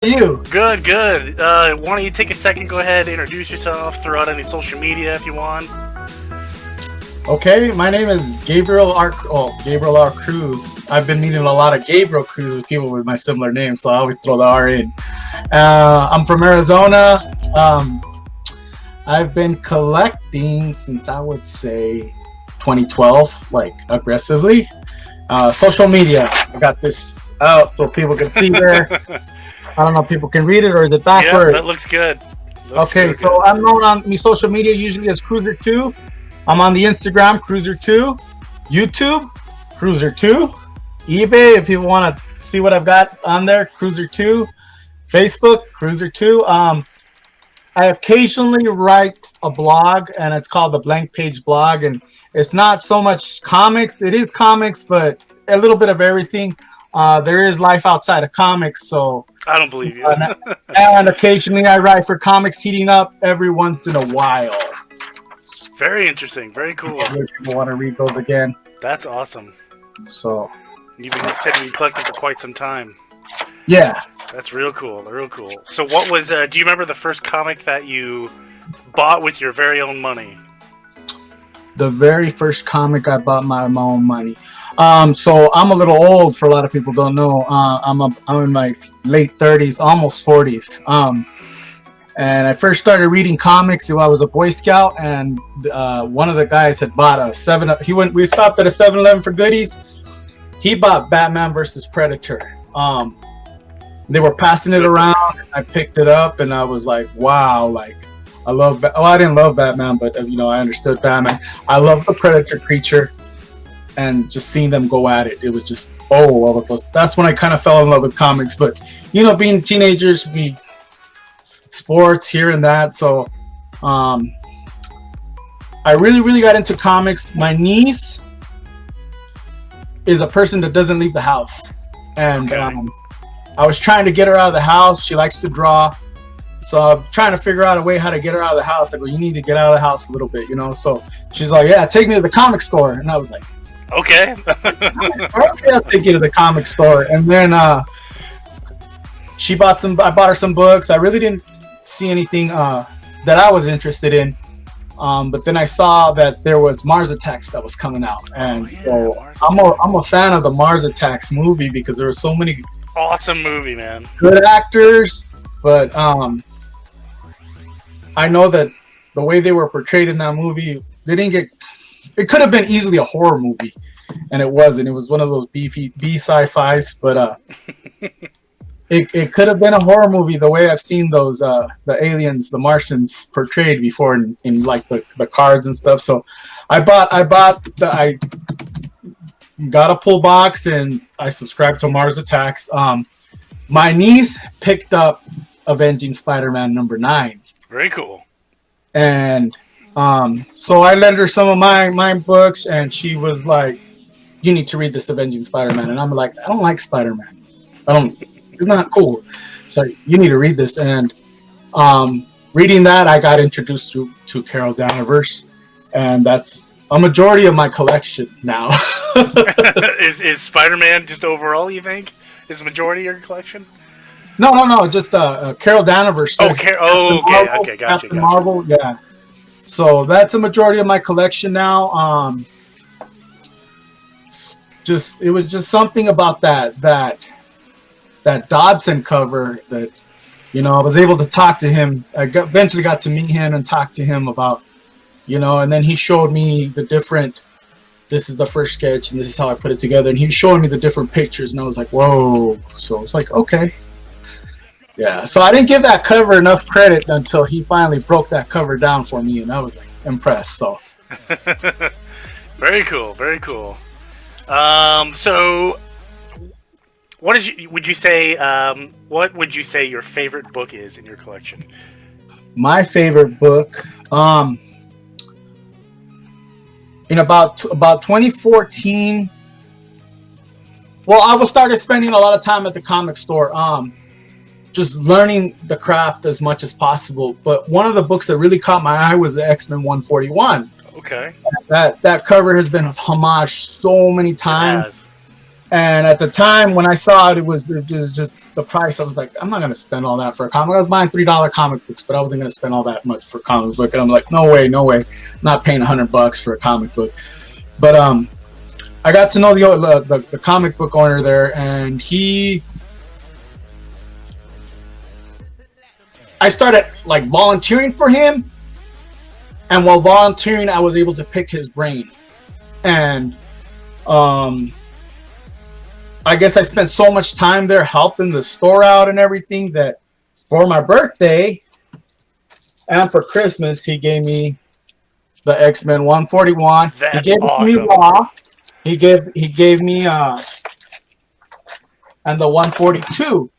You? Good, good. Why don't you take a second, go ahead, introduce yourself, throw out any social media if you want. Okay, my name is Gabriel R. Cruz. I've been meeting a lot of Gabriel Cruz's people with my similar name, so I always throw the R in. I'm from Arizona. I've been collecting since I would say 2012, like aggressively. Social media. I got this out so people can see there. I don't know if people can read it or is it backward? Yeah, that looks good. Okay, so I'm known on my social media usually as Cruzzer2. I'm on the Instagram, Cruzzer2, YouTube, Cruzzer2, eBay, if people want to see what I've got on there, Cruzzer2, Facebook, Cruzzer2. I occasionally write a blog, and it's called the Blank Page Blog, and it's not so much comics. It is comics, but a little bit of everything. There is life outside of comics, so I don't believe you. And occasionally I write for Comics Heating Up every once in a while. Very interesting. Very cool. If people want to read those again. That's awesome. So You've been said you've been collecting for quite some time. yeah. That's real cool. Real cool. So what was? Do you remember the first comic that you bought with your very own money? The very first comic I bought my own money. So I'm a little old for a lot of people don't know. I'm in my late 30s, almost 40s. And I first started reading comics when I was a Boy Scout, and one of the guys had bought a 7-Up. We stopped at a 7-Eleven for goodies. He bought Batman versus Predator. They were passing it around, and I picked it up, and I was like, wow, like I love. I didn't love Batman, but I understood Batman. I love the Predator creature, and just seeing them go at it, it was just that's when I kind of fell in love with comics. But being teenagers, we sports here and that, so I really got into comics. My niece is a person that doesn't leave the house, and I was trying to get her out of the house. She likes to draw, so I'm trying to figure out a way how to get her out of the house. I go, you need to get out of the house a little bit, so she's like, yeah, take me to the comic store. And I was like, okay. Okay, I'll take you to the comic store. And then I bought her some books. I really didn't see anything that I was interested in, but then I saw that there was Mars Attacks that was coming out, and I'm a fan of the Mars Attacks movie because there were so many awesome movie, man, good actors, but I know that the way they were portrayed in that movie, it could have been easily a horror movie, and it wasn't. It was one of those B sci-fis, but It could have been a horror movie the way I've seen those the aliens, the Martians portrayed before in like the cards and stuff. So I got a pull box and I subscribed to Mars Attacks. My niece picked up Avenging Spider-Man #9. Very cool. And so I lent her some of my books, and she was like, "You need to read this Avenging Spider-Man." And I'm like, "I don't like Spider-Man. It's not cool." So you need to read this. And reading that, I got introduced to Carol Danvers, and that's a majority of my collection now. Is Spider-Man just overall, you think, is the majority of your collection? No, just Carol Danvers. Okay, gotcha. Marvel, yeah. So that's a majority of my collection now. It was just something about that Dodson cover that, I was able to talk to him. Eventually got to meet him and talk to him about, and then he showed me this is the first sketch and this is how I put it together. And he was showing me the different pictures, and I was like, whoa. So it's like, okay. Yeah. So I didn't give that cover enough credit until he finally broke that cover down for me, and I was like impressed. So very cool. Very cool. So what would you say your favorite book is in your collection? My favorite book, in about 2014. Well, I started spending a lot of time at the comic store, just learning the craft as much as possible. But one of the books that really caught my eye was the X-Men 141. Okay. That cover has been homaged so many times. And at the time when I saw it, it was just the price. I was like, I'm not gonna spend all that for a comic. I was buying $3 comic books, but I wasn't gonna spend all that much for a comic book. And I'm like, no way, no way, I'm not paying $100 for a comic book. But I got to know the comic book owner there, and I started like volunteering for him, and while volunteering, I was able to pick his brain, and I guess I spent so much time there helping the store out and everything that for my birthday and for Christmas, he gave me the X-Men 141. That's he gave awesome. me Raw. He gave me and the 142.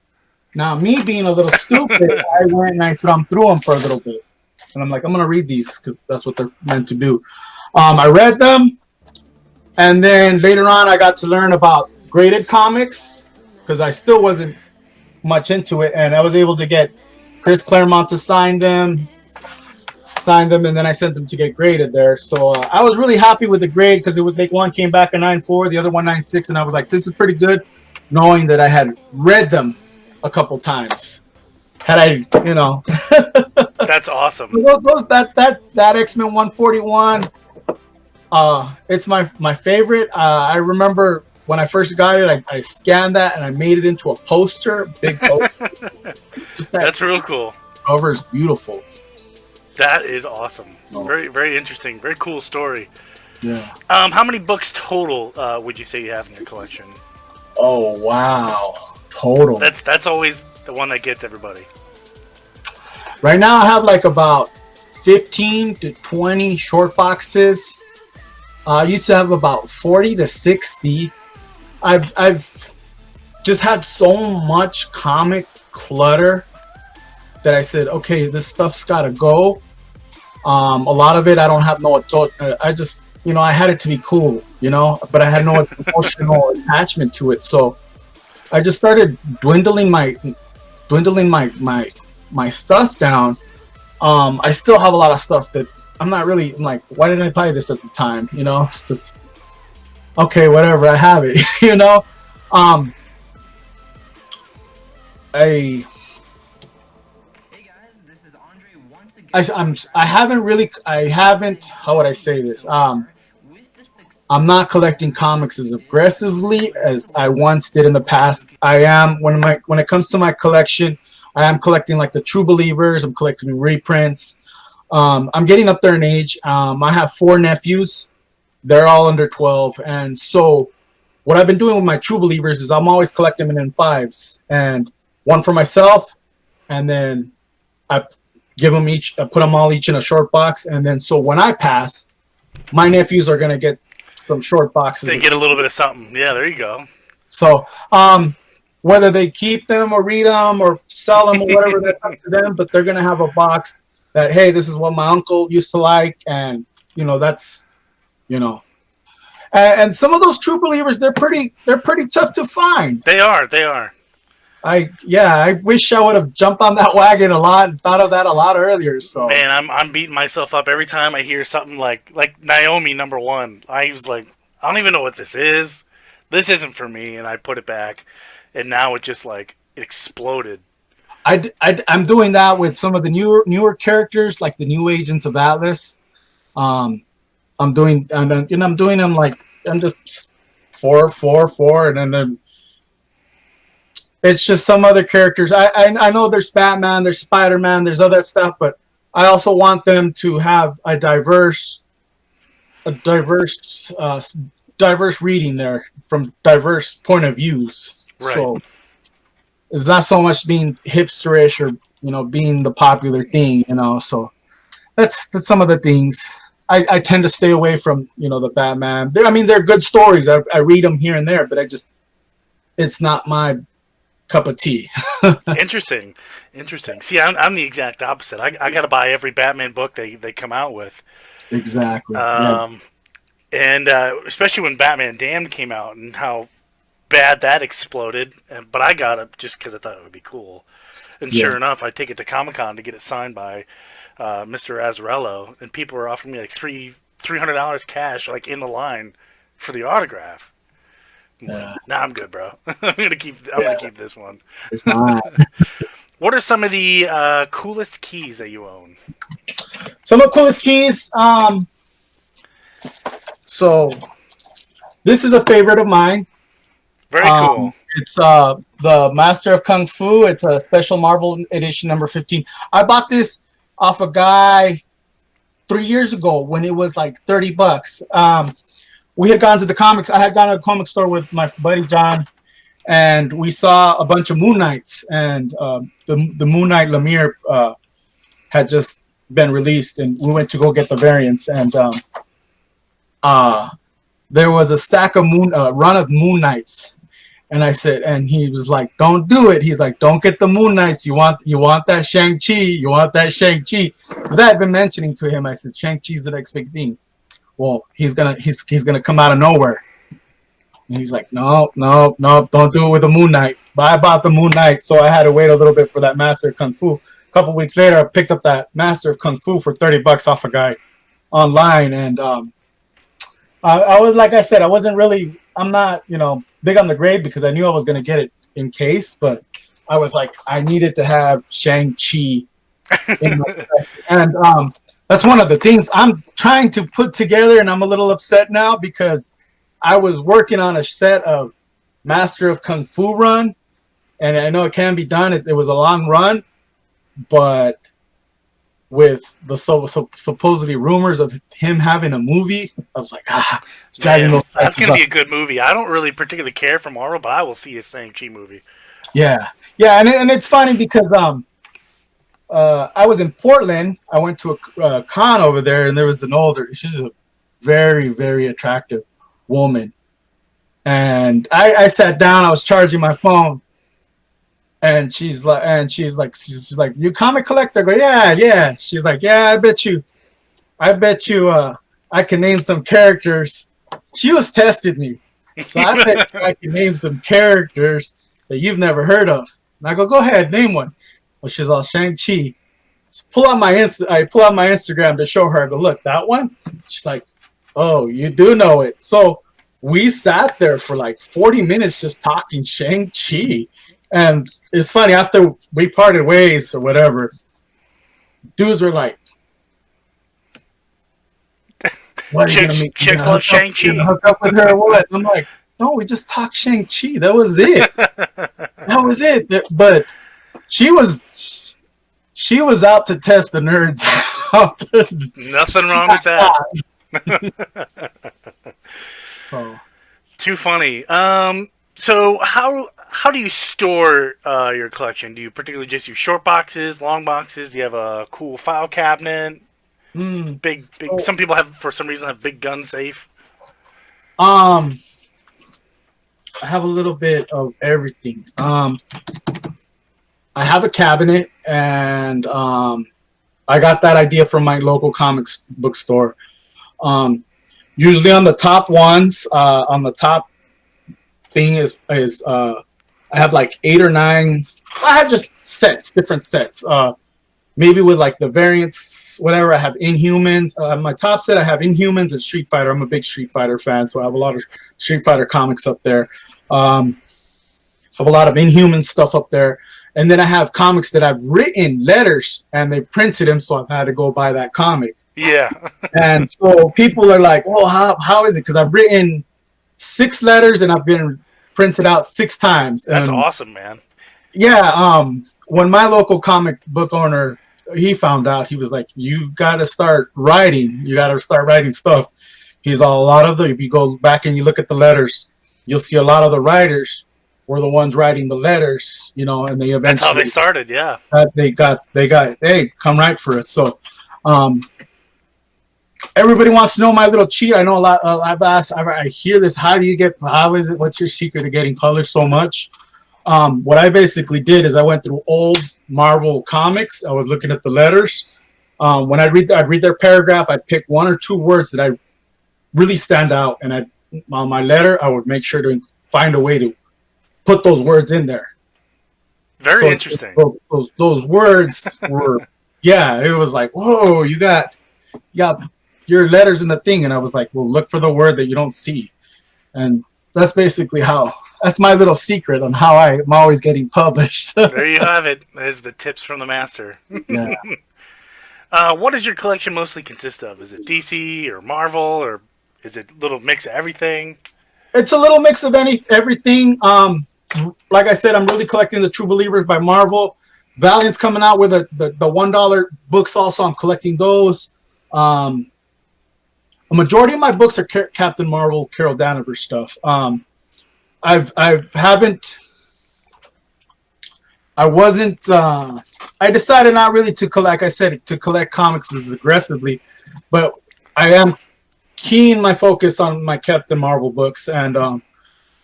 Now, me being a little stupid, I went and I thumbed through them for a little bit. And I'm like, I'm going to read these because that's what they're meant to do. I read them. And then later on, I got to learn about graded comics because I still wasn't much into it. And I was able to get Chris Claremont to sign them. And then I sent them to get graded there. So I was really happy with the grade because it was like one came back a 9.4, the other one 9.6. And I was like, this is pretty good, knowing that I had read them a couple times. Had I, That's awesome. that X-Men 141, it's my favorite. I remember when I first got it, I scanned that and I made it into a poster, big poster. That's real cool. Cover is beautiful. That is awesome. Very, very interesting. Very cool story. Yeah. How many books total would you say you have in your collection? Oh wow, total. That's always the one that gets everybody. Right now, I have like about 15 to 20 short boxes. I used to have about 40 to 60. I've just had so much comic clutter that I said, okay, this stuff's got to go. A lot of it, I don't have no adult. I just, I had it to be cool, but I had no emotional attachment to it. So I just started dwindling my stuff down. I still have a lot of stuff that I'm like, why didn't I buy this at the time? Okay, whatever, I have it. I haven't, how would I say this? I'm not collecting comics as aggressively as I once did in the past. I am, when it comes to my collection, I am collecting like the True Believers. I'm collecting reprints. I'm getting up there in age. I have 4 nephews. They're all under 12. And so what I've been doing with my True Believers is I'm always collecting them in 5s. And one for myself. And then I give them each, I put them all each in a short box. And then so when I pass, my nephews are going to get some short boxes. They get a little bit of something. Yeah, there you go. So whether they keep them or read them or sell them or whatever, that's up to them. But they're going to have a box that, hey, this is what my uncle used to like. And, that's, and some of those True Believers, they're pretty tough to find. They are. I wish I would have jumped on that wagon a lot and thought of that a lot earlier. So man, I'm beating myself up every time I hear something like Naomi #1. I was like, I don't even know what this is. This isn't for me, and I put it back, and now it just it exploded. I'm doing that with some of the newer characters, like the new Agents of Atlas. I'm doing them like I'm just 4, and then it's just some other characters. I know there's Batman, there's Spider-Man, there's other stuff, but I also want them to have a diverse reading there from diverse point of views. Right. So it's not so much being hipsterish or being the popular thing. So that's some of the things. I tend to stay away from the Batman. They're good stories. I read them here and there, but it's not my cup of tea. Interesting. See, I'm the exact opposite. I got to buy every Batman book they come out with. Exactly. And especially when Batman Damned came out and how bad that exploded. But I got it just because I thought it would be cool. And sure enough, I take it to Comic-Con to get it signed by Mr. Azzarello, and people were offering me like $300 cash, like in the line for the autograph. Yeah. Nah, I'm good, bro. I'm gonna keep this one. It's mine. What are some of the coolest keys that you own? Some of the coolest keys. So this is a favorite of mine. Very cool. It's the Master of Kung Fu. It's a special Marvel edition number 15. I bought this off a guy 3 years ago when it was like $30. We had gone to the comics. I had gone to a comic store with my buddy John, and we saw a bunch of Moon Knights, and the Moon Knight Lemire had just been released, and we went to go get the variants, and there was a stack of run of Moon Knights, and I said, and he was like, "Don't do it." He's like, "Don't get the Moon Knights. You want that Shang-Chi. You want that Shang-Chi." Because I had been mentioning to him, I said, "Shang-Chi's the next big thing." Well, he's gonna come out of nowhere. And he's like, no, don't do it with the Moon Knight. But I bought the Moon Knight, so I had to wait a little bit for that Master of Kung Fu. A couple weeks later, I picked up that Master of Kung Fu for $30 off a guy online, and I was, like I said, I'm not big on the grade because I knew I was gonna get it in case, but I was like, I needed to have Shang-Chi in my collection. And that's one of the things I'm trying to put together, and I'm a little upset now because I was working on a set of Master of Kung Fu run, and I know it can be done. It was a long run, but with the supposedly rumors of him having a movie, I was like, it's driving those that's prices gonna be up. a good movie. I don't really particularly care for Marvel, but I will see a Shang-Chi movie. Yeah, and it's funny because I was in Portland. I went to a con over there, and there was she's a very, very attractive woman. And I sat down, I was charging my phone, and she's like, "You comic collector?" I go, yeah. She's like, "Yeah, I bet you I can name some characters." She was testing me. So I bet you I can name some characters that you've never heard of. And I go ahead, name one. Well, she's all Shang-Chi. I pull out my Instagram to show her. I go, "Look, that one?" She's like, "Oh, you do know it." So we sat there for like 40 minutes just talking Shang-Chi. And it's funny, after we parted ways or whatever, dudes were like, "What are you gonna make? Chicks love Shang-Chi. Hook up with her or what?" I'm like, "No, we just talked Shang-Chi. That was it. That was it." But she was out to test the nerds. Nothing wrong with that. Oh. Too funny. So how do you store your collection? Do you particularly just use short boxes, long boxes? Do you have a cool file cabinet? Big. Some people for some reason have big gun safe. I have a little bit of everything. I have a cabinet, and I got that idea from my local comics bookstore. Usually on the top ones, on the top thing is I have like 8 or 9. I have just different sets. Maybe with like the variants, whatever. I have Inhumans. My top set, I have Inhumans and Street Fighter. I'm a big Street Fighter fan, so I have a lot of Street Fighter comics up there. I have a lot of Inhuman stuff up there. And then I have comics that I've written letters, and they printed them, so I've had to go buy that comic. Yeah. And so people are like, "Well, how is it?" Because I've written 6 letters, and I've been printed out 6 times. That's and, awesome, man. Yeah. When my local comic book owner, he found out, he was like, "You got to start writing. You got to start writing stuff." He's all, if you go back and you look at the letters, you'll see a lot of the writers were the ones writing the letters, and they eventually. That's how they started, yeah. They got, "Hey, come write for us." So, everybody wants to know my little cheat. I know a lot. I've asked. I hear this. How is it? What's your secret to getting published so much? What I basically did is I went through old Marvel comics. I was looking at the letters. When I'd read their paragraph, I'd pick 1 or 2 words that I really stand out, and on my letter, I would make sure to find a way to put those words in there. Very interesting. Those words were, it was like, whoa, you got your letters in the thing, and I was like, well, look for the word that you don't see, and that's basically how. That's my little secret on how I'm always getting published. There you have it. There's the tips from the master. Yeah. What does your collection mostly consist of? Is it DC or Marvel, or is it a little mix of everything? It's a little mix of everything. Like I said, I'm really collecting the True Believers by Marvel. Valiant's coming out with the $1 books also. I'm collecting those. A majority of my books are Captain Marvel, Carol Danvers stuff. I decided not really to collect, like I said, to collect comics as aggressively, but I am keen my focus on my Captain Marvel books, and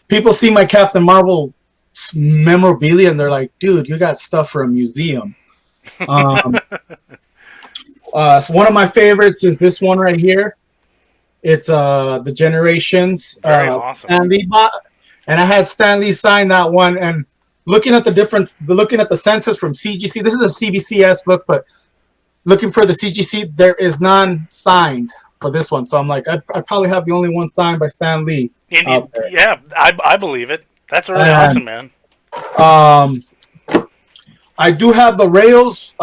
people see my Captain Marvel memorabilia and they're like, dude, you got stuff for a museum. So one of my favorites is this one right here. It's the Generations. Very awesome. Stan Lee bought, and I had Stan Lee sign that one. And looking at the difference, looking at the census from CGC, this is a CBCS book, but looking for the CGC, there is none signed for this one. So I'm like, I probably have the only one signed by Stan Lee. Yeah, I believe it. That's really awesome, man. I do have the rails,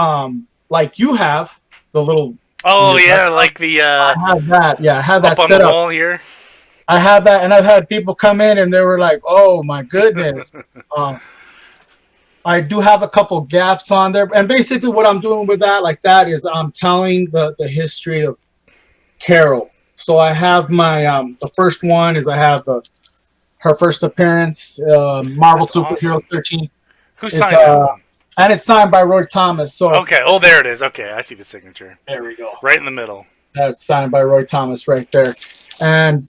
like you have, the little. Oh yeah, like the. I have that. Yeah, I have that up set on the up. wall here. I have that, and I've had people come in and they were like, "Oh my goodness." I do have a couple gaps on there, and basically what I'm doing with that, like that, is I'm telling the history of Carol. So I have my the first one is I have her first appearance, Marvel Superheroes awesome. 13. Who signed that one? And it's signed by Roy Thomas. So okay, oh there it is. Okay, I see the signature. There we go. Right in the middle. That's signed by Roy Thomas right there. And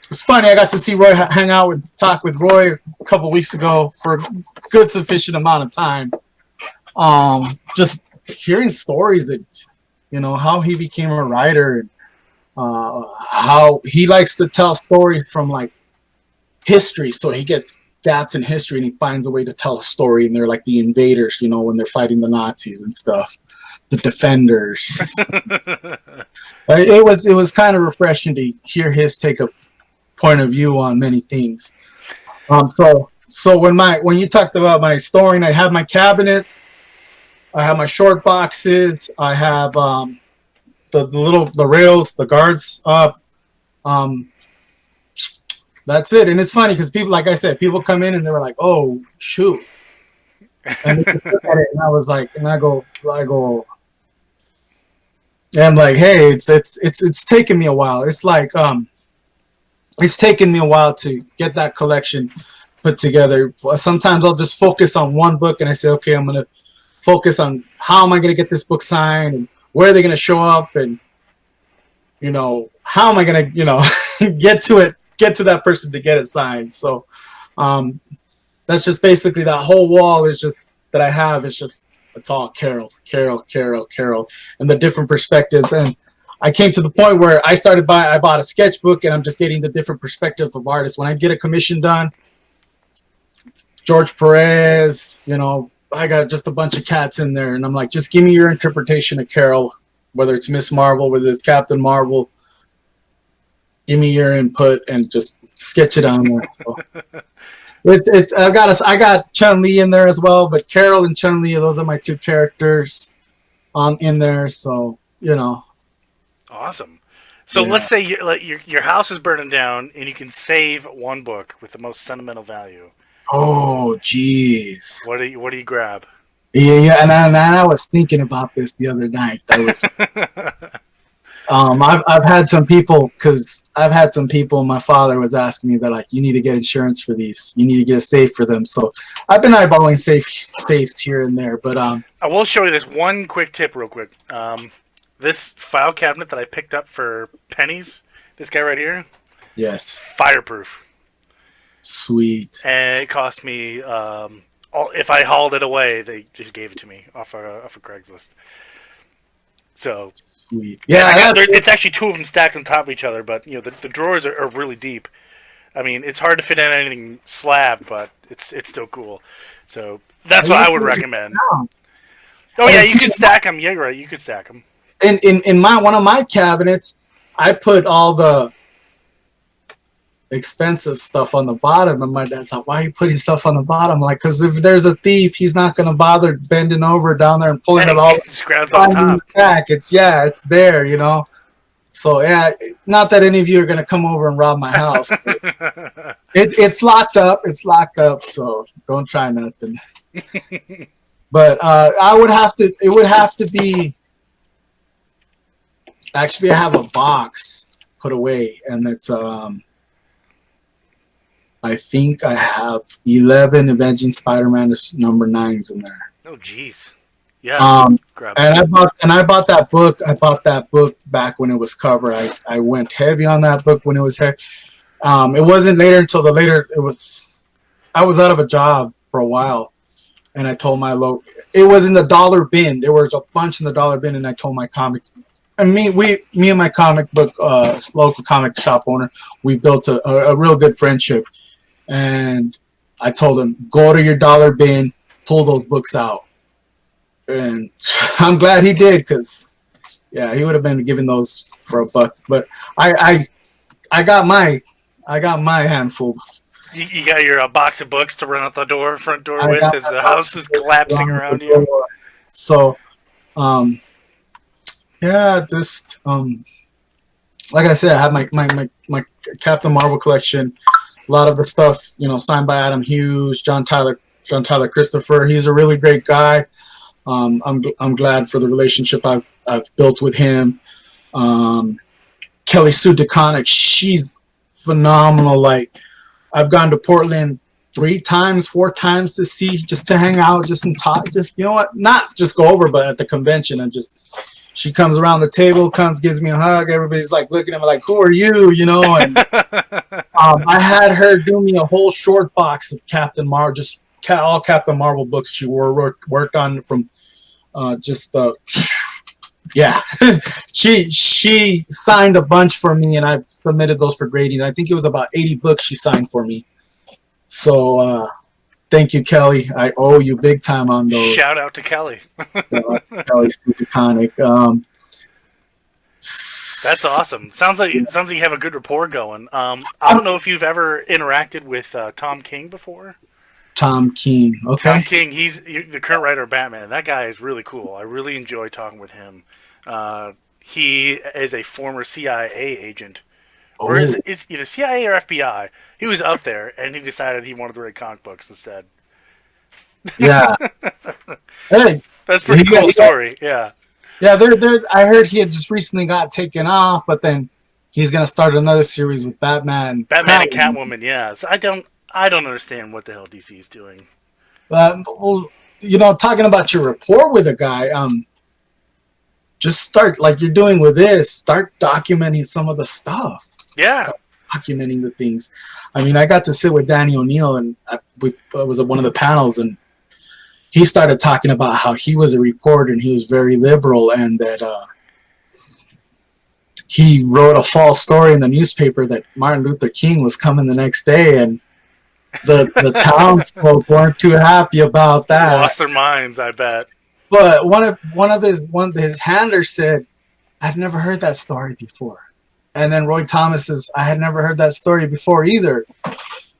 it's funny, I got to see Roy talk with Roy a couple weeks ago for a good sufficient amount of time. Just hearing stories that, how he became a writer, and how he likes to tell stories from like history. So he gets gaps in history and he finds a way to tell a story, and they're like the invaders, when they're fighting the Nazis and stuff, the defenders. It was kind of refreshing to hear his take a point of view on many things. So when you talked about my story, I have my cabinet, I have my short boxes, I have the rails, the guards up. That's it. And it's funny because people, like I said, people come in and they were like, "Oh shoot," and they look at it, and I was like, and I go, and I'm like, "Hey, it's taken me a while. It's like it's taken me a while to get that collection put together. Sometimes I'll just focus on one book, and I say, okay, I'm gonna focus on how am I gonna get this book signed, and where are they gonna show up, and how am I gonna get to that person to get it signed." So that's just basically that whole wall is just that I have. It's all Carol, and the different perspectives. And I came to the point where I bought a sketchbook, and I'm just getting the different perspectives of artists. When I get a commission done, George Perez, I got just a bunch of cats in there, and I'm like, just give me your interpretation of Carol, whether it's Miss Marvel, whether it's Captain Marvel. Give me your input and just sketch it on there. So I got Chun-Li in there as well, but Carol and Chun-Li, those are my two characters in there. So Awesome. So let's say your house is burning down, and you can save one book with the most sentimental value. Oh, jeez. What do you grab? Yeah, and I was thinking about this the other night. I've had some people, my father was asking me that, like, you need to get insurance for these. You need to get a safe for them. So I've been eyeballing safes here and there. But I will show you this one quick tip real quick. This file cabinet that I picked up for pennies, this guy right here. Yes. Fireproof. Sweet. And it cost me, if I hauled it away, they just gave it to me off of Craigslist. So... Sweet. Yeah, it's actually two of them stacked on top of each other, but the drawers are really deep. I mean, it's hard to fit in anything slab, but it's still cool. So that's what I would recommend. Oh yeah, you can stack them. Yeah, you're right. You could stack them. In one of my cabinets, I put all the expensive stuff on the bottom. And my dad's like, why are you putting stuff on the bottom? Like, because if there's a thief, he's not going to bother bending over down there and pulling it all Just grabs on top. back. It's there, you know. So yeah, not that any of you are going to come over and rob my house. It's locked up. It's locked up. So don't try nothing. But I would have to. It would have to be. Actually, I have a box put away, and it's I think I have 11 Avenging Spider-Man number 9s in there. Oh, jeez. Yeah. And I bought that book. I bought that book back when it was covered. I went heavy on that book when it was heavy. It wasn't later until it was. I was out of a job for a while, and I told my it was in the dollar bin. There was a bunch in the dollar bin, and I told my comic. And me and my comic book local comic shop owner, we built a real good friendship. And I told him, go to your dollar bin, pull those books out. And I'm glad he did, because yeah, he would have been giving those for $1. But I got my handful. You got your box of books to run out the front door with as the house is collapsing around you. So, yeah, just like I said, I have my Captain Marvel collection. A lot of the stuff, signed by Adam Hughes, John Tyler Christopher. He's a really great guy. I'm glad for the relationship I've built with him. Kelly Sue DeConnick, she's phenomenal. Like, I've gone to Portland 3 times, 4 times just to hang out, just and talk. Just, not just go over, but at the convention, and she comes around the table, gives me a hug. Everybody's like looking at me like, who are you? And I had her do me a whole short box of Captain Marvel, just all Captain Marvel books she worked on from yeah. she signed a bunch for me, and I submitted those for grading. I think it was about 80 books she signed for me. So thank you, Kelly. I owe you big time on those. Shout out to Kelly. Kelly's super iconic. That's awesome. Sounds like you have a good rapport going. I don't know if you've ever interacted with Tom King before. Tom King. Okay. Tom King. He's the current writer of Batman. That guy is really cool. I really enjoy talking with him. He is a former CIA agent. Or is either CIA or FBI. He was up there, and he decided he wanted to write comic books instead. Yeah. Hey, that's a pretty cool story. Yeah. Yeah, I heard he had just recently got taken off, but then he's gonna start another series with Batman. Batman and Catwoman. Yeah. So I don't understand what the hell DC is doing. Well, talking about your rapport with a guy, just start like you're doing with this. Start documenting some of the stuff. Yeah. Start documenting the things. I mean, I got to sit with Danny O'Neill, and I was at one of the panels, and he started talking about how he was a reporter and he was very liberal, and that he wrote a false story in the newspaper that Martin Luther King was coming the next day, and the townsfolk weren't too happy about that. Lost their minds, I bet. But one of his handlers said, "I'd never heard that story before." And then Roy Thomas says, "I had never heard that story before either."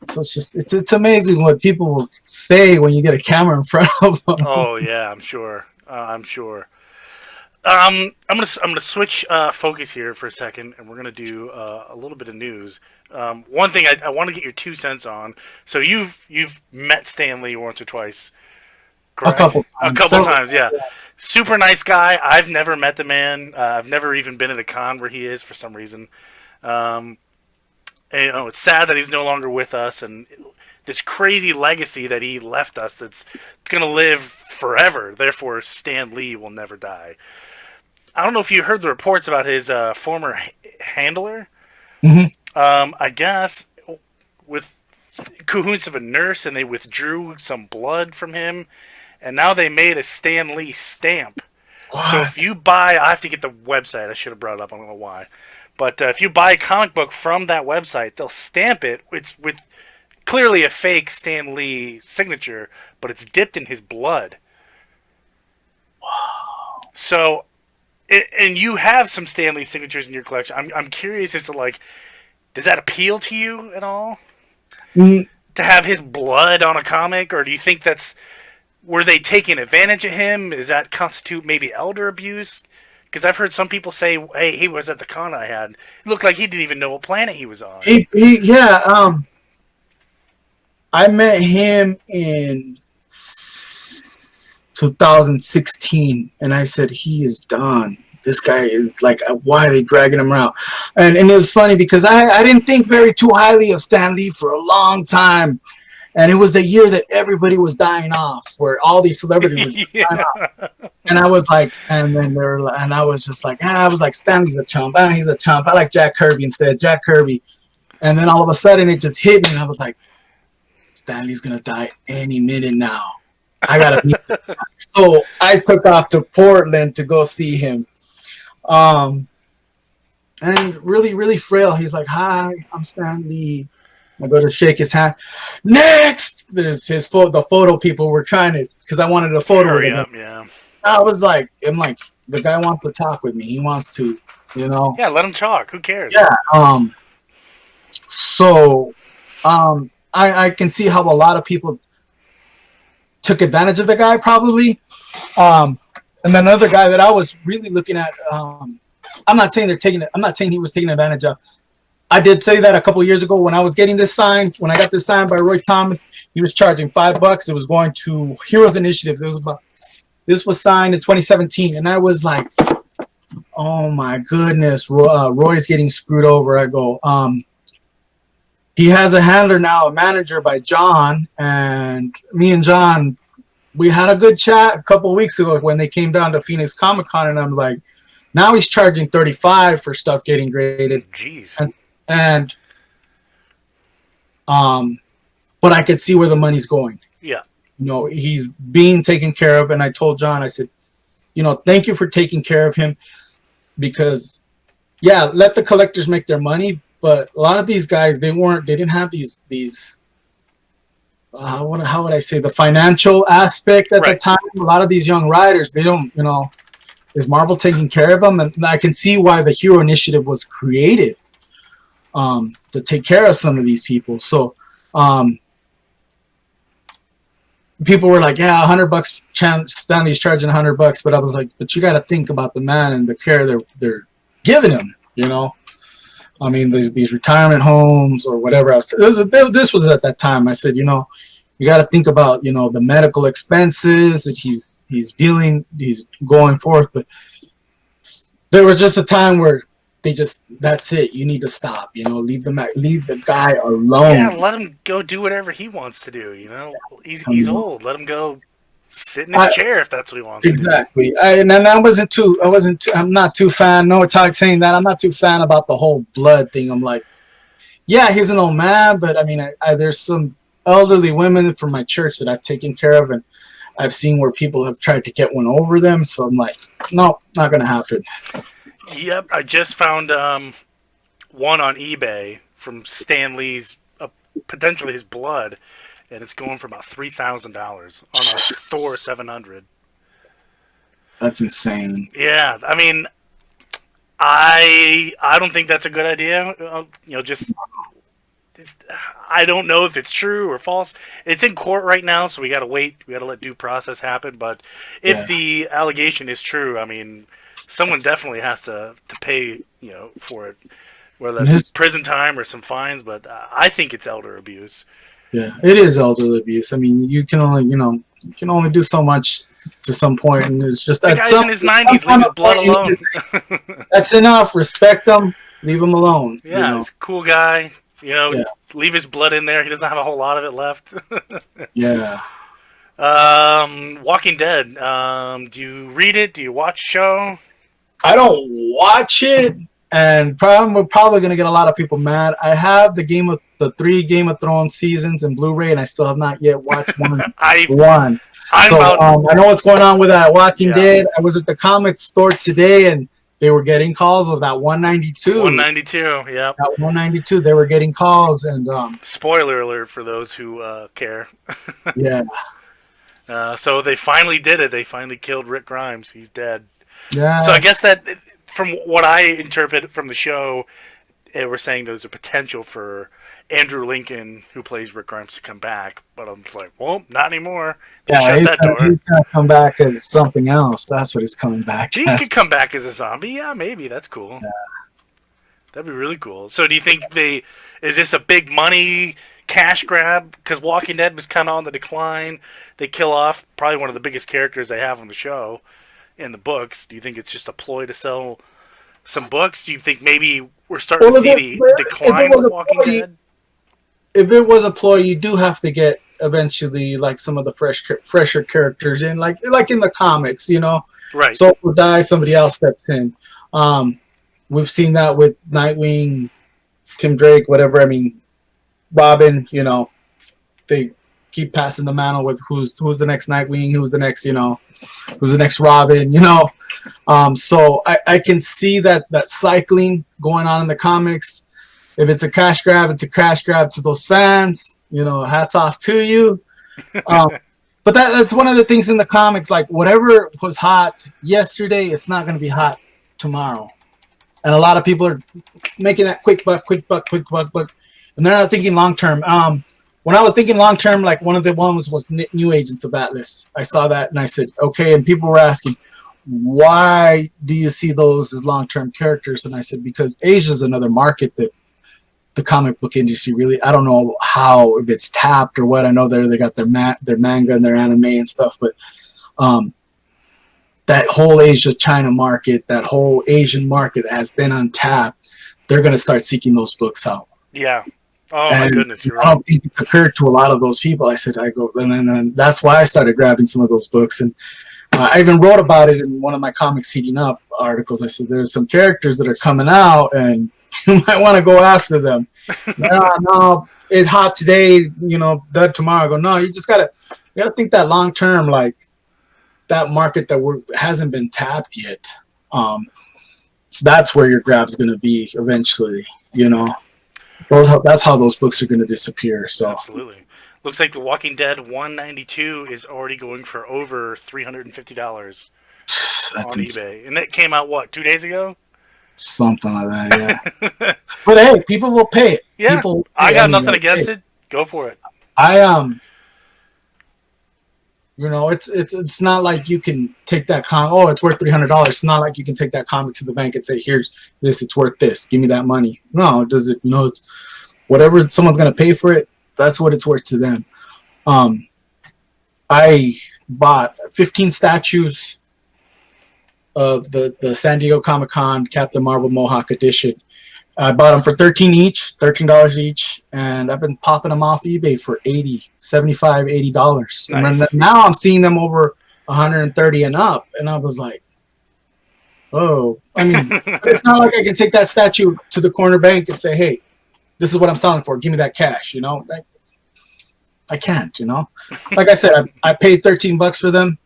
So it's amazing what people will say when you get a camera in front of them. Oh yeah, I'm sure. I'm gonna switch focus here for a second, and we're gonna do a little bit of news. One thing I want to get your 2 cents on. So you've met Stan Lee once or twice, correct? A couple times, yeah. Super nice guy. I've never met the man. I've never even been at a con where he is for some reason. And, it's sad that he's no longer with us, and this crazy legacy that he left us that's going to live forever. Therefore, Stan Lee will never die. I don't know if you heard the reports about his former handler. Mm-hmm. I guess with cahoots of a nurse, and they withdrew some blood from him, and now they made a Stan Lee stamp. What? So if you buy, I have to get the website. I should have brought it up. I don't know why. But if you buy a comic book from that website, they'll stamp it. It's with clearly a fake Stan Lee signature, but it's dipped in his blood. Wow. So, and you have some Stan Lee signatures in your collection. I'm curious as to, like, Does that appeal to you at all? Mm, To have his blood on a comic, or do you think that's were they taking advantage of him? Does that constitute maybe elder abuse? Because I've heard some people say, "Hey, he was at the con I had. It looked like he didn't even know what planet he was on." yeah. I met him in 2016, and I said he is done. This guy is like, why are they dragging him around? And it was funny because I didn't think very too highly of Stan Lee for a long time. And it was the year that everybody was dying off, where all these celebrities were dying off. And I was like, and then they were, and I was just like, I was like, Stanley's a chump. He's a chump. I like Jack Kirby instead. Jack Kirby. And then all of a sudden it just hit me, and I was like, Stanley's gonna die any minute now. I gotta meet this guy. So I took off to Portland to go see him. And really, really frail. He's like, "Hi, I'm Stan Lee." I go to shake his hand. Next, there's the photo people were trying to, because I wanted a photo Hurry with him. up, yeah. I'm like, the guy wants to talk with me. He wants to, you know. Yeah, let him talk. Who cares? Yeah. So, I can see how a lot of people took advantage of the guy, probably. And then another guy that I was really looking at, I'm not saying he was taking advantage of. I did say that a couple of years ago when I was getting this signed. When I got this signed by Roy Thomas, he was charging $5. It was going to Heroes Initiative. This was signed in 2017, and I was like, "Oh my goodness, Roy's getting screwed over." I go, he has a handler now, a manager by John, and me and John, we had a good chat a couple of weeks ago when they came down to Phoenix Comic Con, and I'm like, now he's charging $35 for stuff getting graded. Jeez. And but I could see where the money's going. Yeah. You know, he's being taken care of, and I told John, I said, you know, thank you for taking care of him, because yeah, let the collectors make their money, but a lot of these guys, they didn't have these how would I say, the financial aspect at the time. A lot of these young writers, they don't, you know, is Marvel taking care of them? And I can see why the Hero Initiative was created, to take care of some of these people. So people were like, yeah, $100, Stanley's charging $100, but I was like, but you got to think about the man and the care they're giving him, you know. I mean, these retirement homes or whatever else. This was at that time. I said, you know, you got to think about, you know, the medical expenses that he's going forth. But there was just a time where that's it. You need to stop. You know, leave the guy alone. Yeah, let him go do whatever he wants to do. You know, he's old. Let him go sit in his chair if that's what he wants. Exactly. I'm not too fan. No talk saying that. I'm not too fan about the whole blood thing. I'm like, yeah, he's an old man, but I mean, there's some elderly women from my church that I've taken care of, and I've seen where people have tried to get one over them. So I'm like, no, not gonna happen. Yep, I just found one on eBay from Stan Lee's, potentially his blood, and it's going for about $3,000 on a Thor 700. That's insane. Yeah, I mean, I don't think that's a good idea. You know, I don't know if it's true or false. It's in court right now, so we got to wait. We got to let due process happen. But if the allegation is true, I mean, someone definitely has to pay, you know, for it, whether that's prison time or some fines. But I think it's elder abuse. Yeah, it is elder abuse. I mean, you can only do so much to some point, and it's just the guy's in his 90s. Leave his blood alone. That's enough. Respect him. Leave him alone. Yeah, you know? He's a cool guy. You know, leave his blood in there. He doesn't have a whole lot of it left. Yeah. Walking Dead. Do you read it? Do you watch the show? I don't watch it, and we're probably going to get a lot of people mad. I have the 3 Game of Thrones seasons in Blu-ray, and I still have not yet watched one. I know what's going on with that Walking Dead. I was at the comic store today, and they were getting calls of that 192. 192, yeah. That 192, they were getting calls, and spoiler alert for those who care. Yeah. So they finally did it. They finally killed Rick Grimes. He's dead. Yeah. So I guess that, from what I interpret from the show, they were saying there's a potential for Andrew Lincoln, who plays Rick Grimes, to come back. But I'm just like, well, not anymore. They Yeah, shut that door. he's gonna come back as something else. That's what he's coming back He as. could come back as a zombie. Yeah, maybe. That's cool. That'd be really cool. So do you think is this a big money cash grab? Because Walking Dead was kind of on the decline. They kill off probably one of the biggest characters they have on the show in the books. Do you think it's just a ploy to sell some books? Do you think maybe we're starting to see the decline of Walking Dead? If it was a ploy, you do have to get eventually like some of the fresher characters in, like in the comics, Right. Soul will die, somebody else steps in. We've seen that with Nightwing, Tim Drake, whatever. I mean, Robin. They keep passing the mantle with who's the next Nightwing, who's the next, who's the next Robin. So I can see that cycling going on in the comics. If it's a cash grab, it's a cash grab to those fans. Hats off to you. But that's one of the things in the comics. Like whatever was hot yesterday, it's not going to be hot tomorrow. And a lot of people are making that quick buck, and they're not thinking long term. When I was thinking long term, like one of the ones was New Agents of Atlas. I saw that and I said, okay. And people were asking, why do you see those as long term characters? And I said, because Asia is another market that the comic book industry really, I don't know how, if it's tapped or what. I know they got their manga and their anime and stuff, but that whole Asia China market, that whole Asian market has been untapped. They're going to start seeking those books out. Yeah. Oh my goodness, you're right. I don't think it's occurred to a lot of those people. And that's why I started grabbing some of those books. And I even wrote about it in one of my Comics Heating Up articles. I said, there's some characters that are coming out and you might want to go after them. No, it's hot today, dead tomorrow. I go, no, you gotta think that long term, like that market that hasn't been tapped yet. That's where your grab's going to be eventually. That's how those books are going to disappear. So absolutely, looks like The Walking Dead 192 is already going for over $350 on eBay, and it came out 2 days ago. Something like that, yeah. But hey, people will pay it. Yeah, I got nothing against it. Go for it. It's not like you can take that it's worth $300. It's not like you can take that comic to the bank and say, here's this, it's worth this. Give me that money. No, does it? Whatever someone's gonna pay for it, that's what it's worth to them. I bought 15 statues of the San Diego Comic-Con Captain Marvel Mohawk edition. I bought them for $13 each, and I've been popping them off eBay for $80, $75, $80. Nice. And now I'm seeing them over $130 and up, and I was like, oh. I mean, it's not like I can take that statue to the corner bank and say, hey, this is what I'm selling for. Give me that cash, I can't, Like I said, I paid $13 for them.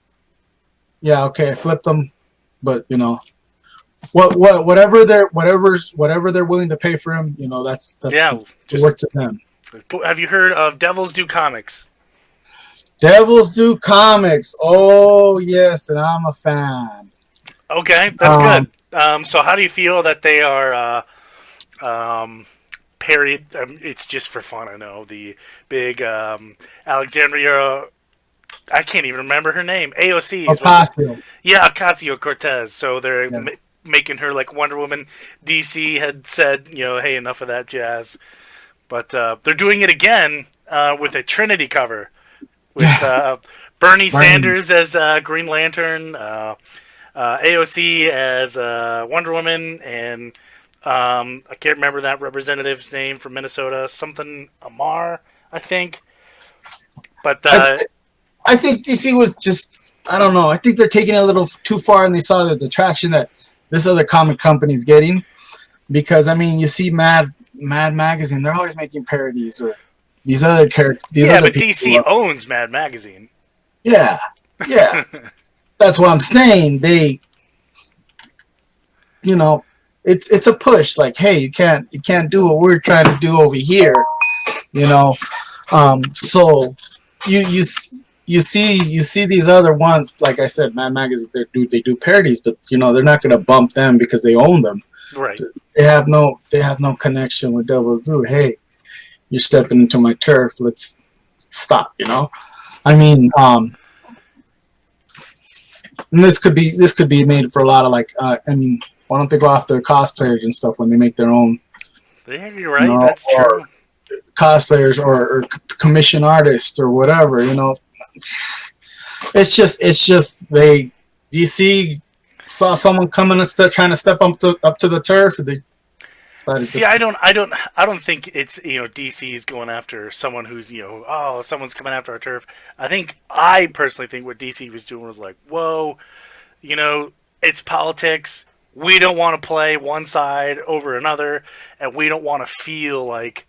Yeah, okay, I flipped them. But whatever they're willing to pay for him, that's worth to them. Have you heard of Devils Do Comics? Devils Do Comics. Oh yes, and I'm a fan. Okay, that's good. So how do you feel that they are parodied? It's just for fun. I know the big Alexandria. I can't even remember her name. AOC. Ocasio. Yeah, Ocasio-Cortez. So they're making her like Wonder Woman. DC had said, hey, enough of that jazz. But they're doing it again with a Trinity cover. With Bernie Sanders as Green Lantern, AOC as Wonder Woman, and I can't remember that representative's name from Minnesota. Something Amar, I think. But I think DC was just, I don't know. I think they're taking it a little too far, and they saw the traction that this other comic company's getting. Because, I mean, you see Mad Magazine, they're always making parodies or these other characters. Yeah, but DC owns Mad Magazine. Yeah. That's what I'm saying. They, it's a push. Like, hey, you can't do what we're trying to do over here. So you see these other ones, like I said, Mad Magazine, they do parodies, but they're not going to bump them because they own them. Right. They have no connection with Devil's Due. Hey, you're stepping into my turf. Let's stop. You know. I mean, and this could be made for a lot of like. I mean, why don't they go after cosplayers and stuff when they make their own? Yeah, you're You right. know, That's or true. cosplayers or commission artists or whatever. You know, it's just they DC saw someone coming and trying to step up to the turf. And they decided See, just I don't think it's DC is going after someone who's oh, someone's coming after our turf. I personally think what DC was doing was like, whoa, it's politics. We don't want to play one side over another, and we don't want to feel like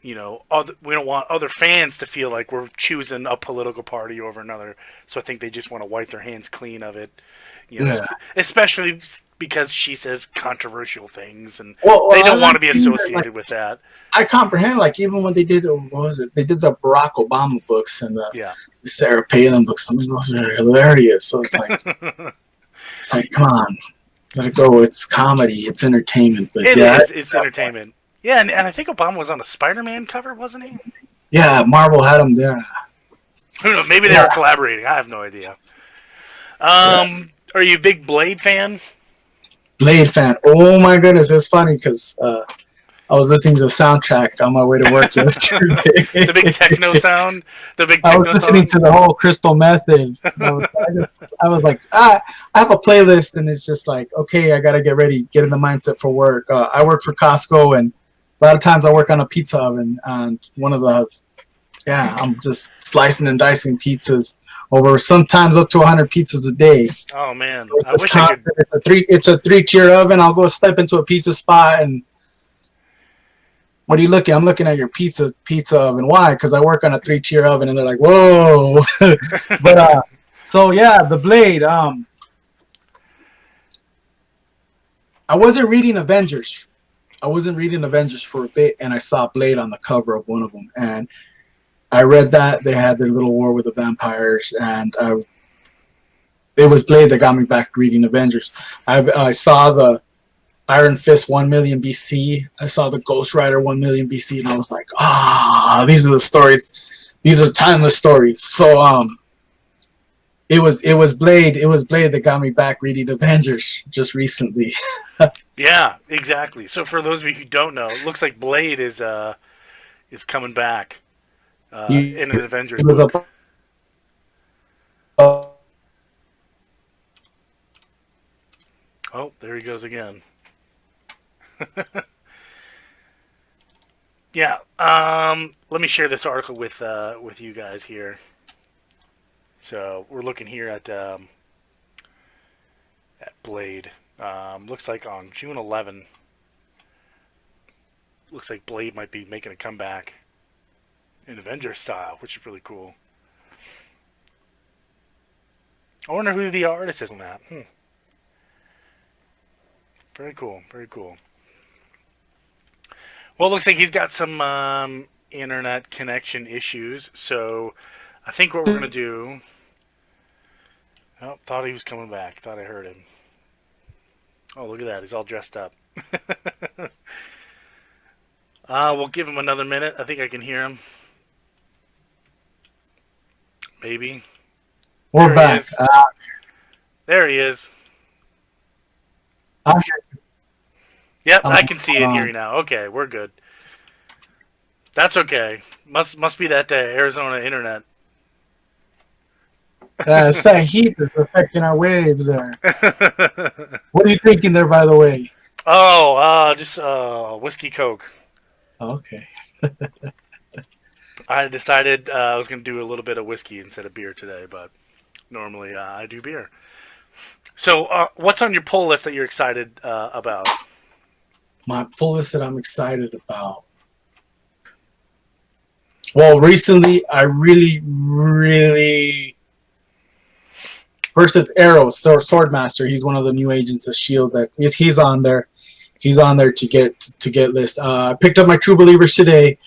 we don't want other fans to feel like we're choosing a political party over another. So I think they just want to wipe their hands clean of it. yeah. Especially because she says controversial things, and Well, they don't I want to be associated like, with that. I comprehend like even when they did what was it? They did the Barack Obama books and the Yeah. Sarah Palin books. Some of those are hilarious. So it's like come on, let it go. It's comedy. It's entertainment. But It yeah, is. It's entertainment. Yeah, and I think Obama was on a Spider-Man cover, wasn't he? yeah. Marvel had them there. Who knows? Maybe they were collaborating. I have no idea. Are you a big Blade fan? Blade fan. Oh my goodness, it's funny because I was listening to the soundtrack on my way to work yesterday. The big techno sound. The big I techno was listening song. to the whole Crystal Method. I was like, I have a playlist, and it's just like, okay, I gotta get ready, get in the mindset for work. I work for Costco, and a lot of times I work on a pizza oven, and one of the, I'm just slicing and dicing pizzas over sometimes up to 100 pizzas a day. Oh man, So I wish I could. It's a 3-tier oven. I'll go step into a pizza spot and what are you looking? I'm looking at your pizza oven. Why? Because I work on a 3-tier oven, and they're like, whoa. But so yeah, the Blade. I wasn't reading Avengers. I wasn't reading Avengers for a bit, and I saw Blade on the cover of one of them, and I read that they had their little war with the vampires, and it was Blade that got me back reading Avengers. I saw the Iron Fist 1 million BC. I saw the Ghost Rider 1 million BC, and I was like, these are the stories. These are timeless stories. So it was Blade. It was Blade that got me back reading Avengers just recently. Yeah, exactly. So for those of you who don't know, it looks like Blade is coming back in an Avengers It was book. Oh, there he goes again. Yeah. Let me share this article with you guys here. So we're looking here at Blade. Looks like on June 11. Looks like Blade might be making a comeback in Avengers style, which is really cool. I wonder who the artist is on that. Very cool. Very cool. Well, it looks like he's got some internet connection issues. So I think what we're going to do... Oh, thought he was coming back. Thought I heard him. Oh, look at that. He's all dressed up. We'll give him another minute. I think I can hear him. Maybe. We're back. There he is. I'm here. Yep, I can see and hear you now. Okay, we're good. That's okay. Must be that Arizona internet. It's that heat that's affecting our waves there. What are you drinking there, by the way? Oh, just whiskey Coke. Okay. I decided I was going to do a little bit of whiskey instead of beer today, but normally I do beer. So, what's on your poll list that you're excited about? My pull list that I'm excited about. Well, recently I really first it's Arrow, Swordmaster. He's one of the new agents of Shield. He's on there. He's on there to get list. I picked up my True Believers today.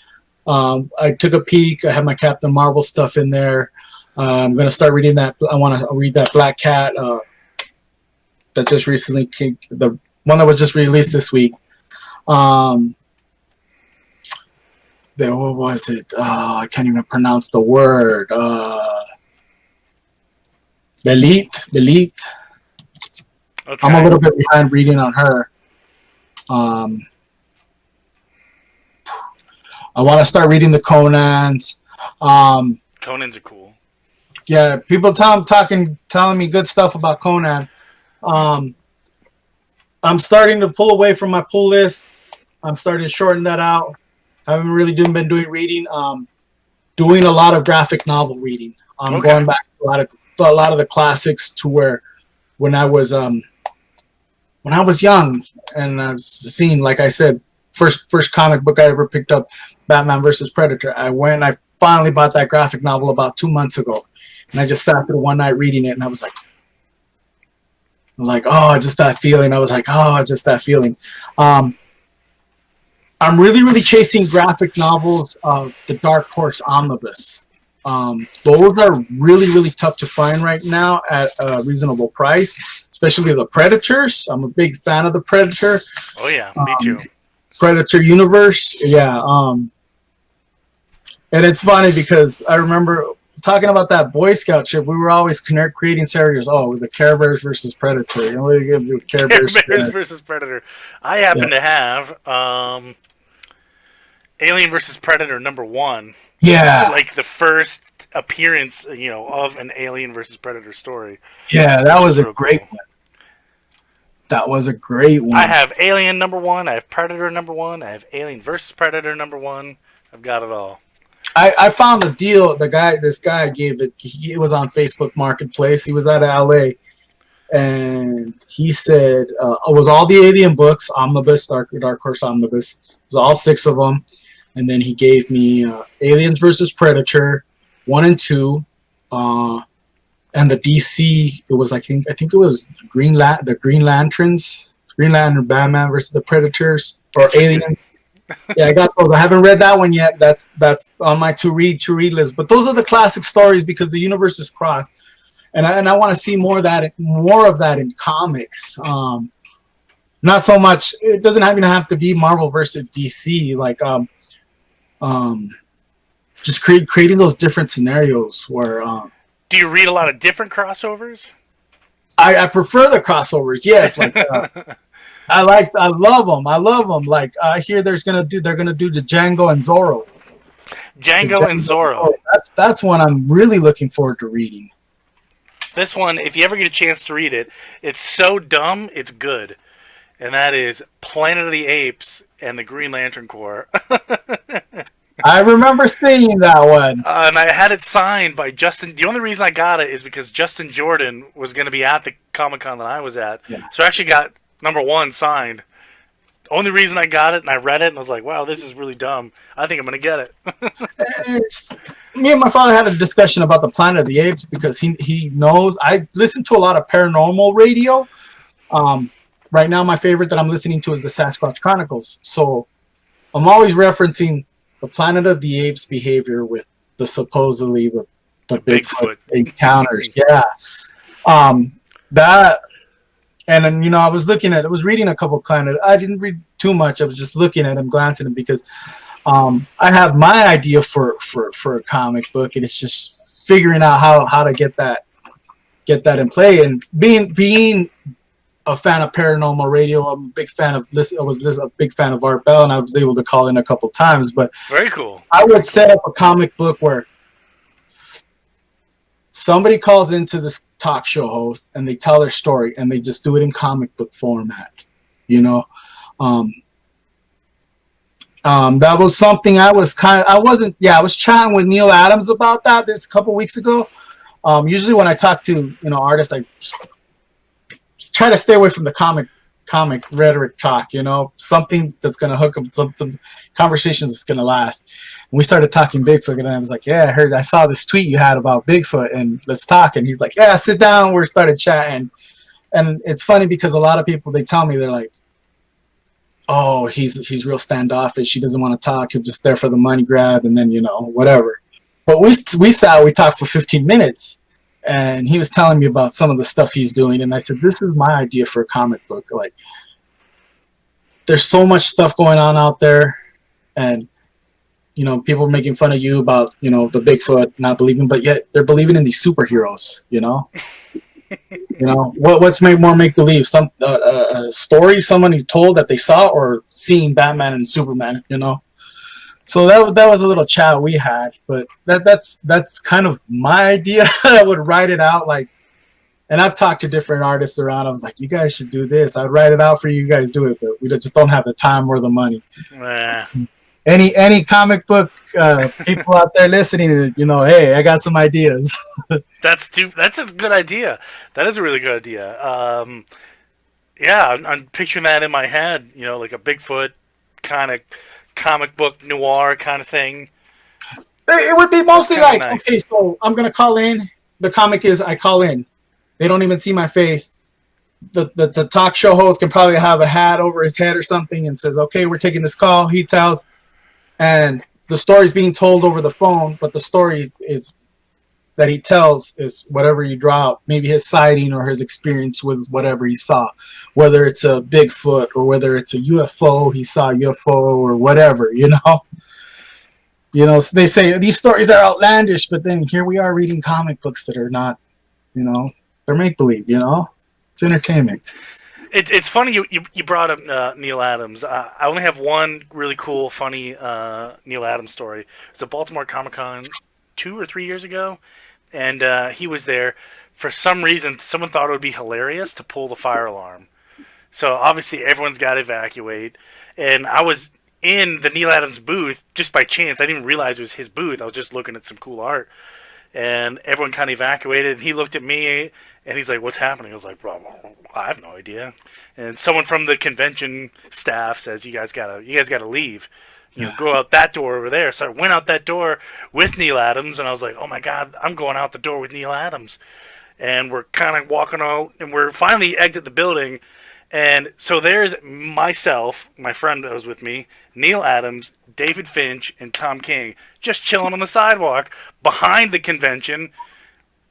I took a peek. I have my Captain Marvel stuff in there. I'm gonna start reading that. I want to read that Black Cat that just recently came, the one that was just released this week. What was it? I can't even pronounce the word. Belit. Okay. I'm a little bit behind reading on her. I want to start reading the Conans. Conan's are cool. Yeah, people telling me good stuff about Conan. I'm starting to pull away from my pull list. I'm starting to shorten that out. I haven't really been doing reading. Doing a lot of graphic novel reading. I'm going back to a lot of the classics to where when I was young and I was seeing, like I said, first comic book I ever picked up, Batman versus Predator. I finally bought that graphic novel about 2 months ago, and I just sat there one night reading it, and I was like, oh, just that feeling. I was like, oh, just that feeling. I'm really chasing graphic novels of the Dark Horse Omnibus. Those are really tough to find right now at a reasonable price, especially the Predators. I'm a big fan of the Predator. Oh yeah, me too. Predator universe, yeah. And it's funny because I remember talking about that Boy Scout trip. We were always creating scenarios. Oh, the Care Bears versus Predator. You know what are you gonna do with Care Bears versus Predator? I happen to have Alien versus Predator #1. Yeah, like the first appearance, of an Alien versus Predator story. Yeah, that was a great one. That was a great one. I have Alien #1. I have Predator #1. I have Alien versus Predator #1. I've got it all. I found a deal. This guy gave it. He was on Facebook Marketplace. He was out of LA, and he said it was all the Alien books, Omnibus, Dark Horse Omnibus. It was all 6 of them, and then he gave me Aliens versus Predator 1 and 2, and the DC. It was I think it was the Green Lanterns, Green Lantern, Batman versus the Predators or Aliens. Yeah, I got those. I haven't read that one yet. That's on my to read list. But those are the classic stories because the universe is crossed, and I want to see more of that in comics. Not so much. It doesn't even have to be Marvel versus DC. Like just creating those different scenarios where. Do you read a lot of different crossovers? I prefer the crossovers. Yes, like. I love them. Like I hear they're gonna do the Django and Zorro. Django and Zorro. That's one I'm really looking forward to reading. This one, if you ever get a chance to read it, it's so dumb, it's good. And that is Planet of the Apes and the Green Lantern Corps. I remember seeing that one. And I had it signed by Justin. The only reason I got it is because Justin Jordan was going to be at the Comic-Con that I was at. Yeah. So I actually got #1 signed. Only reason I got it, and I read it, and I was like, wow, this is really dumb. I think I'm going to get it. Me and my father had a discussion about the Planet of the Apes because he knows. I listen to a lot of paranormal radio. Right now, my favorite that I'm listening to is the Sasquatch Chronicles. So I'm always referencing the Planet of the Apes behavior with the supposedly the Bigfoot encounters. Yeah. That... And then, I was reading a couple Planet. I didn't read too much. I was just looking at them, glancing at them because I have my idea for a comic book, and it's just figuring out how to get that in play. And being a fan of paranormal radio, I'm a big fan of a big fan of Art Bell, and I was able to call in a couple times. But very cool. I would set up a comic book where somebody calls into this talk show host and they tell their story and they just do it in comic book format. That was something I was chatting with Neil Adams about that this couple weeks ago. Usually when I talk to, artists, I try to stay away from the comic rhetoric talk, something that's going to hook up, some conversations that's going to last. And we started talking Bigfoot, and I was like, yeah, I saw this tweet you had about Bigfoot, and let's talk. And he's like, yeah, sit down. We started chatting. And it's funny because a lot of people, they tell me, they're like, oh, he's real standoffish. He doesn't want to talk. He's just there for the money grab, and then, whatever. But we talked for 15 minutes. And he was telling me about some of the stuff he's doing, and I said, "This is my idea for a comic book. Like, there's so much stuff going on out there, and people making fun of you about the Bigfoot not believing, but yet they're believing in these superheroes. What's more make believe? Some a story somebody told that they saw, or seeing Batman and Superman. So that was a little chat we had, but that's kind of my idea. I would write it out like, and I've talked to different artists around. I was like, you guys should do this. I'd write it out for you. You guys do it, but we just don't have the time or the money. Any comic book people out there listening, hey, I got some ideas. That's a good idea. That is a really good idea. Yeah, I'm picturing that in my head. Like a Bigfoot kind of comic book noir kind of thing. It would be mostly like, nice. Okay, so I'm gonna call in. The comic is I call in. They don't even see my face. The talk show host can probably have a hat over his head or something and says, okay, we're taking this call. He tells, and the story's being told over the phone, but the story is that he tells is whatever you draw out, maybe his sighting or his experience with whatever he saw, whether it's a Bigfoot or whether it's a UFO, he saw a UFO or whatever, so they say these stories are outlandish, but then here we are reading comic books that are not, they're make-believe, it's entertainment. It's funny you brought up Neil Adams. I only have one really cool, funny Neil Adams story. It's a Baltimore Comic-Con 2 or 3 years ago, and he was there. For some reason, someone thought it would be hilarious to pull the fire alarm. So obviously everyone's got to evacuate, and I was in the Neil Adams booth just by chance. I didn't even realize it was his booth. I was just looking at some cool art, and everyone kind of evacuated. And he looked at me, and he's like, "What's happening?" I was like, "Well, I have no idea." And someone from the convention staff says, "You guys gotta leave. Go out that door over there." So I went out that door with Neil Adams, and I was like, "Oh my God, I'm going out the door with Neil Adams." And we're kind of walking out, and we're finally exit the building. And so there's myself, my friend that was with me, Neil Adams, David Finch, and Tom King, just chilling on the sidewalk behind the convention,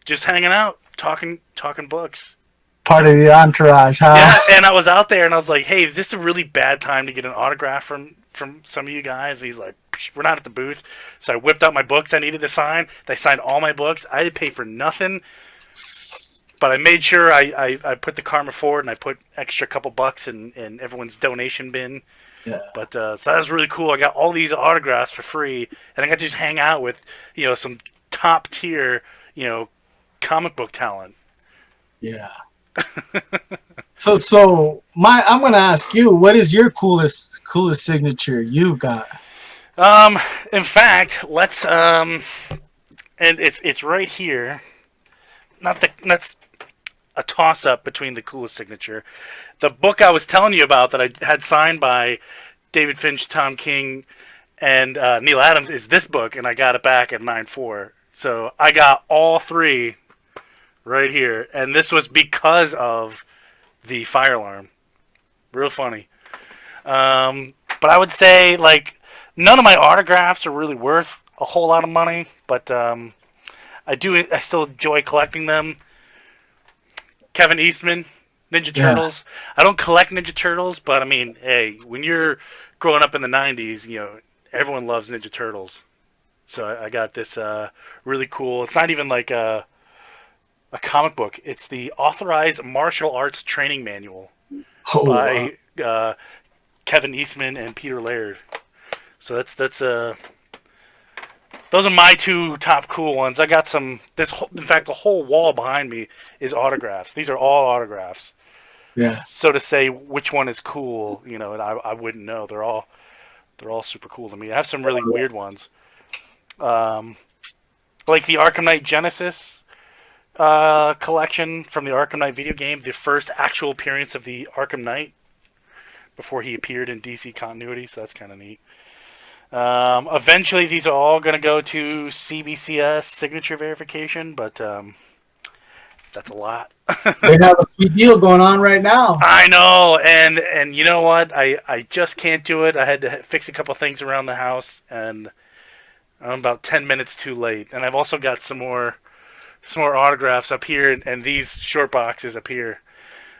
just hanging out, talking books. Part of the entourage, huh? Yeah, and I was out there, and I was like, "Hey, is this a really bad time to get an autograph from some of you guys?" And he's like, "We're not at the booth." So I whipped out my books I needed to sign. They signed all my books. I didn't pay for nothing, but I made sure I put the karma forward, and I put extra couple bucks in everyone's donation bin. Yeah. But so that was really cool. I got all these autographs for free, and I got to just hang out with some top tier comic book talent. Yeah. So I'm gonna ask you, what is your coolest signature you got? In fact, let's and it's right here. That's a toss up between the coolest signature. The book I was telling you about that I had signed by David Finch, Tom King, and Neil Adams is this book, and I got it back at 9.4. So I got all three right here, and this was because of the fire alarm. Real funny. But I would say, like, none of my autographs are really worth a whole lot of money, but I still enjoy collecting them. Kevin Eastman, Ninja Turtles. I don't collect Ninja Turtles, but I mean, hey, when you're growing up in the 90s, everyone loves Ninja Turtles. So I got this really cool, it's not even like a comic book. It's the Authorized Martial Arts Training Manual by Kevin Eastman and Peter Laird. So that's those are my two top cool ones. I got some. In fact, the whole wall behind me is autographs. These are all autographs. Yeah. So to say which one is cool, and I wouldn't know. They're all super cool to me. I have some really weird ones, like the Arkham Knight Genesis collection from the Arkham Knight video game. The first actual appearance of the Arkham Knight before he appeared in DC continuity. So that's kind of neat. Eventually, these are all going to go to CBCS signature verification, but that's a lot. They have a sweet deal going on right now. I know, and you know what? I just can't do it. I had to fix a couple things around the house, and I'm about 10 minutes too late. And I've also got some more autographs up here, and these short boxes up here.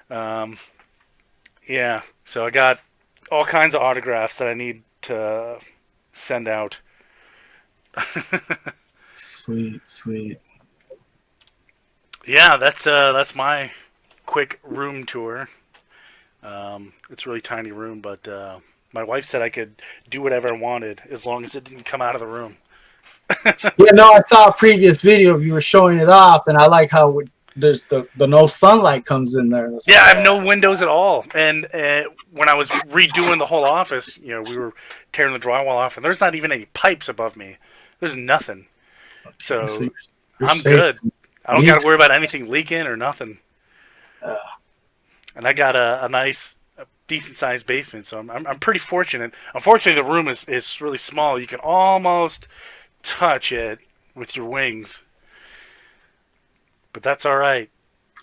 Yeah, so I got all kinds of autographs that I need to send out. Sweet, sweet. Yeah, that's my quick room tour. It's a really tiny room, but my wife said I could do whatever I wanted as long as it didn't come out of the room. Yeah, no, I saw a previous video of you were showing it off, and I like how there's the no sunlight comes in there. Yeah, I have no windows at all. And when I was redoing the whole office, we were tearing the drywall off, and there's not even any pipes above me. There's nothing. So you're I'm safe. good. I don't got to worry about anything leaking or nothing. And I got a nice, decent sized basement, so I'm pretty fortunate. Unfortunately, the room is really small. You can almost touch it with your wings, but that's all right.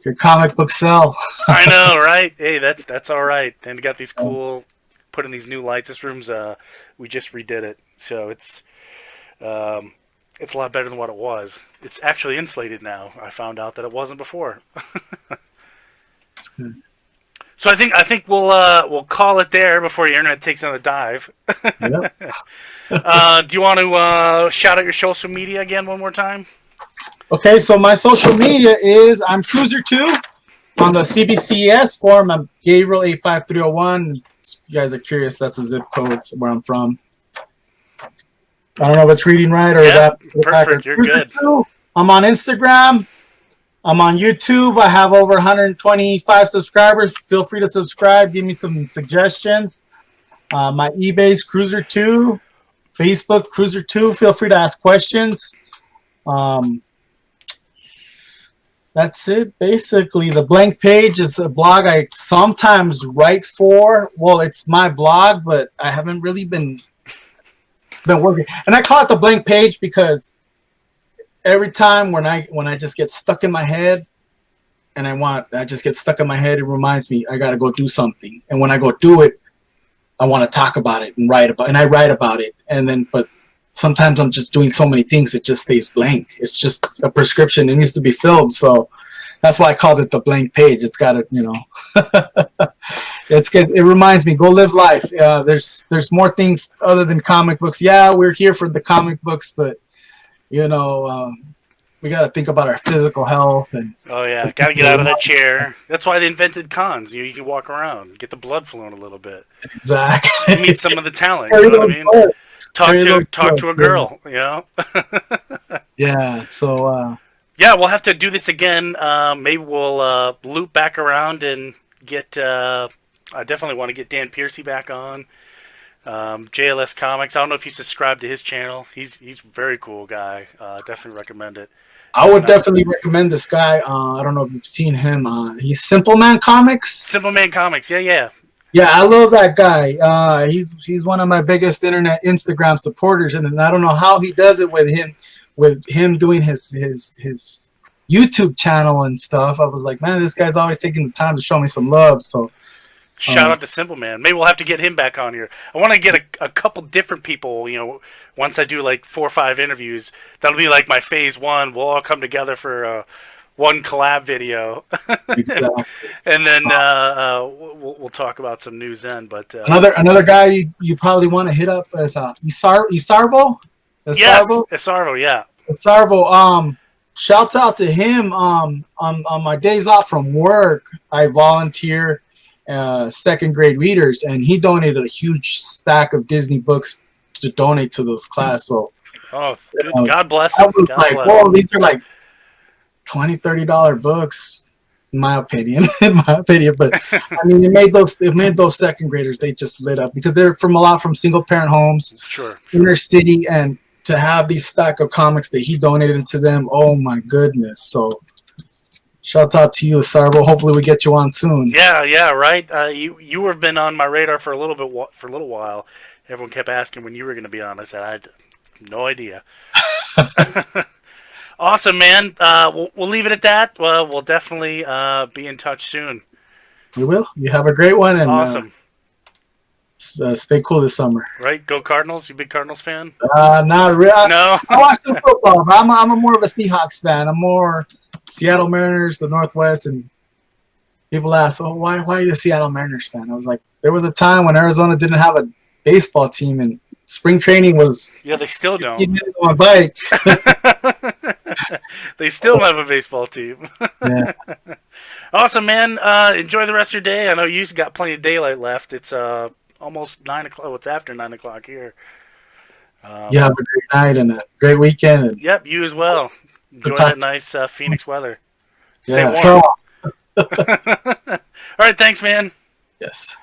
Your comic book sell. I know, right? Hey, that's all right. And we got these cool, put in these new lights. This room's we just redid it, so it's a lot better than what it was. It's actually insulated now. I found out that it wasn't before. That's good. So I think we'll call it there before your internet takes another dive. Yep. Do you want to shout out your social media again one more time? Okay, so my social media is I'm Cruzzer2 on the CBCS forum. I'm Gabriel 85301. If you guys are curious, that's the zip code. It's where I'm from. I don't know if it's reading right or that. Perfect. You're good. I'm on Instagram. I'm on YouTube. I have over 125 subscribers. Feel free to subscribe. Give me some suggestions. My eBay's Cruzzer2. Facebook Cruzzer2. Feel free to ask questions. That's it. Basically, the Blank Page is a blog I sometimes write for. Well, it's my blog, but I haven't really been working. And I call it the Blank Page because every time when I just get stuck in my head and I just get stuck in my head, it reminds me I got to go do something. And when I go do it, I want to talk about it and I write about it. And then, but sometimes I'm just doing so many things, it just stays blank. It's just a prescription. It needs to be filled. So that's why I called it the Blank Page. It's got to, it's good. It reminds me, go live life. There's more things other than comic books. Yeah, we're here for the comic books, but we got to think about our physical health. And oh yeah, got to get out of that chair. That's why they invented cons. You can walk around, get the blood flowing a little bit. Exactly. Meet some of the talent. You know what I mean? Talk to a girl. Yeah. So. Yeah, we'll have to do this again. Maybe we'll loop back around and get. I definitely want to get Dan Piercy back on. JLS Comics. I don't know if you subscribe to his channel. He's a very cool guy. Definitely recommend it. I would definitely recommend this guy. I don't know if you've seen him. He's Simple Man Comics. Simple Man Comics. Yeah. Yeah, I love that guy. He's one of my biggest Instagram supporters, and I don't know how he does it with him doing his YouTube channel and stuff. I was like, man, this guy's always taking the time to show me some love. So shout out to Simple Man. Maybe we'll have to get him back on here. I want to get a couple different people. Once I do like 4 or 5 interviews, that'll be like my phase 1. We'll all come together for one collab video, exactly. And then we'll talk about some news then. But another guy you probably want to hit up is Isarvo. Yes, Isarvo. Yeah, Isarvo. Shouts out to him. On my days off from work, I volunteer second grade readers, and he donated a huge stack of Disney books to donate to those class. So, God bless him. Whoa, these are like $20-$30 books, in my opinion. But I mean, it made those second graders. They just lit up because they're from single parent homes, sure, inner city, and to have these stack of comics that he donated to them. Oh my goodness! So. Shouts out to you, Sarbo. Hopefully, we get you on soon. Yeah, right. You have been on my radar for a little while. Everyone kept asking when you were going to be on. I said I had no idea. Awesome, man. We'll leave it at that. We'll definitely be in touch soon. We will. You have a great one, and awesome. Stay cool this summer. Right? Go Cardinals. You big Cardinals fan? Not really. No. I watch the football, but I'm a more of a Seahawks fan. I'm more Seattle Mariners, the Northwest, and people ask, "Oh, why are you a Seattle Mariners fan?" I was like, there was a time when Arizona didn't have a baseball team, and spring training was Yeah, they still don't. on my bike. They still don't have a baseball team. Yeah. Awesome, man. Enjoy the rest of your day. I know you've got plenty of daylight left. It's almost 9 o'clock. Well, it's after 9 o'clock here. You have a great night and a great weekend. And Yep, you as well. Enjoy that nice Phoenix weather. Stay yeah, warm. so, All right, thanks, man. yes.